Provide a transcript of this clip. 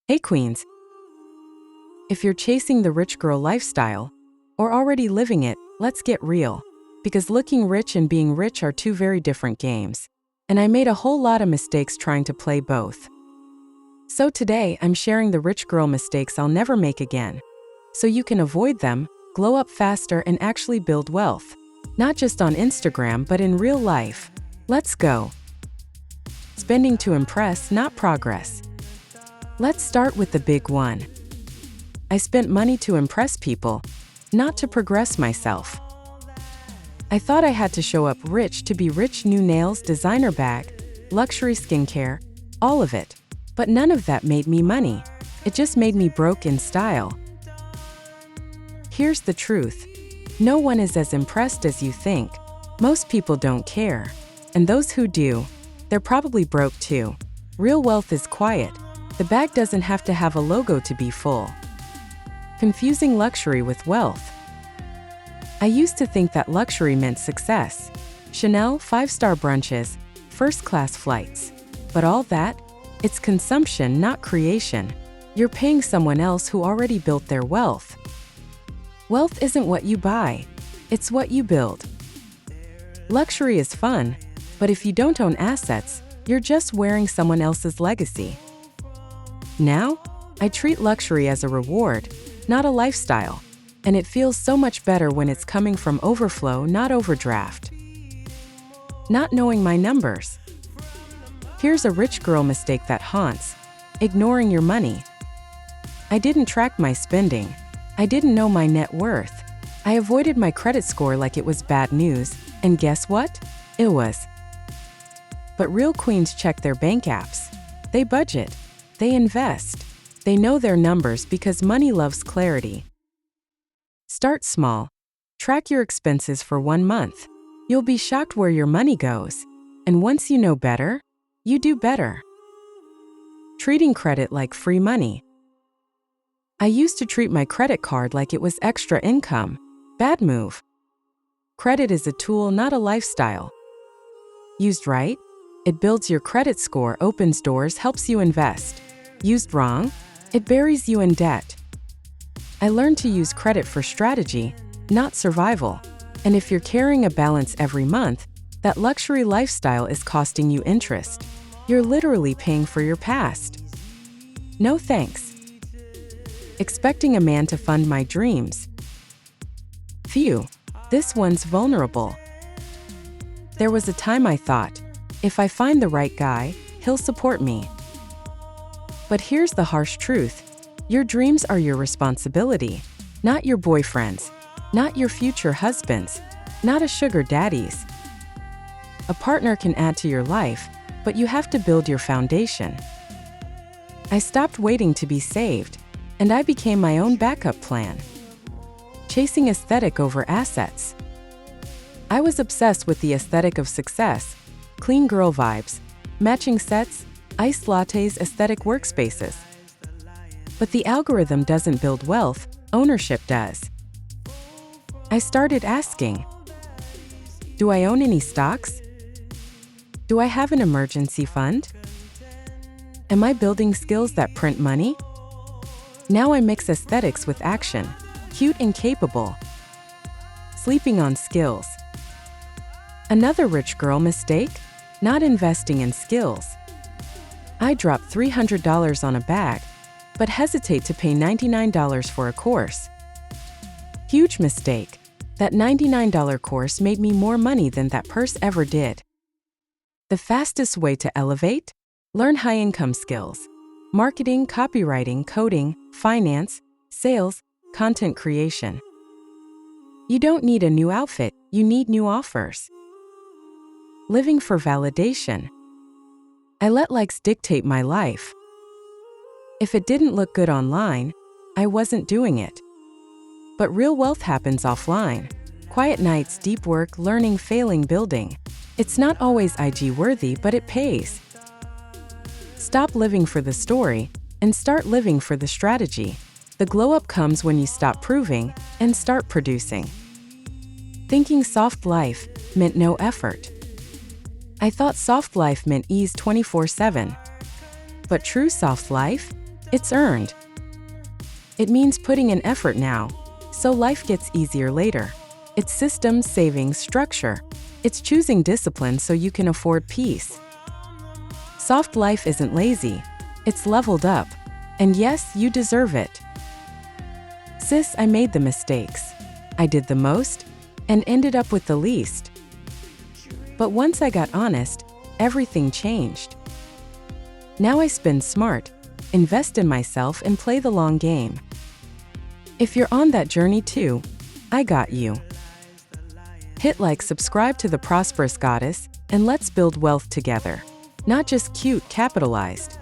Hey Queens, if you're chasing the rich girl lifestyle, or already living it, let's get real. Because looking rich and being rich are two very different games. And I made a whole lot of mistakes trying to play both. So today, I'm sharing the rich girl mistakes I'll never make again. So you can avoid them, glow up faster, and actually build wealth. Not just on Instagram, but in real life. Let's go. Spending to impress, not progress. Let's start with the big one. I spent money to impress people, not to progress myself. I thought I had to show up rich to be rich. New nails, designer bag, luxury skincare, all of it. But none of that made me money. It just made me broke in style. Here's the truth. No one is as impressed as you think. Most people don't care. And those who do, they're probably broke too. Real wealth is quiet. The bag doesn't have to have a logo to be full. Confusing luxury with wealth. I used to think that luxury meant success. Chanel, 5-star brunches, first-class flights. But all that? It's consumption, not creation. You're paying someone else who already built their wealth. Wealth isn't what you buy. It's what you build. Luxury is fun, but if you don't own assets, you're just wearing someone else's legacy. Now, I treat luxury as a reward, not a lifestyle. And it feels so much better when it's coming from overflow, not overdraft. Not knowing my numbers. Here's a rich girl mistake that haunts: ignoring your money. I didn't track my spending. I didn't know my net worth. I avoided my credit score like it was bad news, and guess what? It was. But real queens check their bank apps. They budget. They invest. They know their numbers because money loves clarity. Start small. Track your expenses for 1 month. You'll be shocked where your money goes. And once you know better, you do better. Treating credit like free money. I used to treat my credit card like it was extra income. Bad move. Credit is a tool, not a lifestyle. Used right, it builds your credit score, opens doors, helps you invest. Used wrong, it buries you in debt. I learned to use credit for strategy, not survival. And if you're carrying a balance every month, that luxury lifestyle is costing you interest. You're literally paying for your past. No thanks. Expecting a man to fund my dreams. Phew, this one's vulnerable. There was a time I thought, if I find the right guy, he'll support me. But here's the harsh truth. Your dreams are your responsibility, not your boyfriend's, not your future husband's, not a sugar daddy's. A partner can add to your life, but you have to build your foundation. I stopped waiting to be saved, and I became my own backup plan. Chasing aesthetic over assets. I was obsessed with the aesthetic of success, clean girl vibes, matching sets, iced lattes, aesthetic workspaces. But the algorithm doesn't build wealth, ownership does. I started asking, do I own any stocks? Do I have an emergency fund? Am I building skills that print money? Now I mix aesthetics with action, cute and capable. Sleeping on skills. Another rich girl mistake? Not investing in skills. I dropped $300 on a bag, but hesitate to pay $99 for a course. Huge mistake. That $99 course made me more money than that purse ever did. The fastest way to elevate? Learn high-income skills. Marketing, copywriting, coding, finance, sales, content creation. You don't need a new outfit, you need new offers. Living for validation. I let likes dictate my life. If it didn't look good online, I wasn't doing it. But real wealth happens offline. Quiet nights, deep work, learning, failing, building. It's not always IG worthy, but it pays. Stop living for the story and start living for the strategy. The glow up comes when you stop proving and start producing. Thinking soft life meant no effort. I thought soft life meant ease 24/7. But true soft life It's earned. It means putting in effort now, so life gets easier later. It's systems, savings, structure. It's choosing discipline so you can afford peace. Soft life isn't lazy. It's leveled up. And yes, you deserve it. Sis, I made the mistakes. I did the most and ended up with the least. But once I got honest, everything changed. Now I spend smart, invest in myself, and play the long game. If you're on that journey too, I got you. Hit like, subscribe to The Prosperous Goddess, and let's build wealth together. Not just cute, capitalized.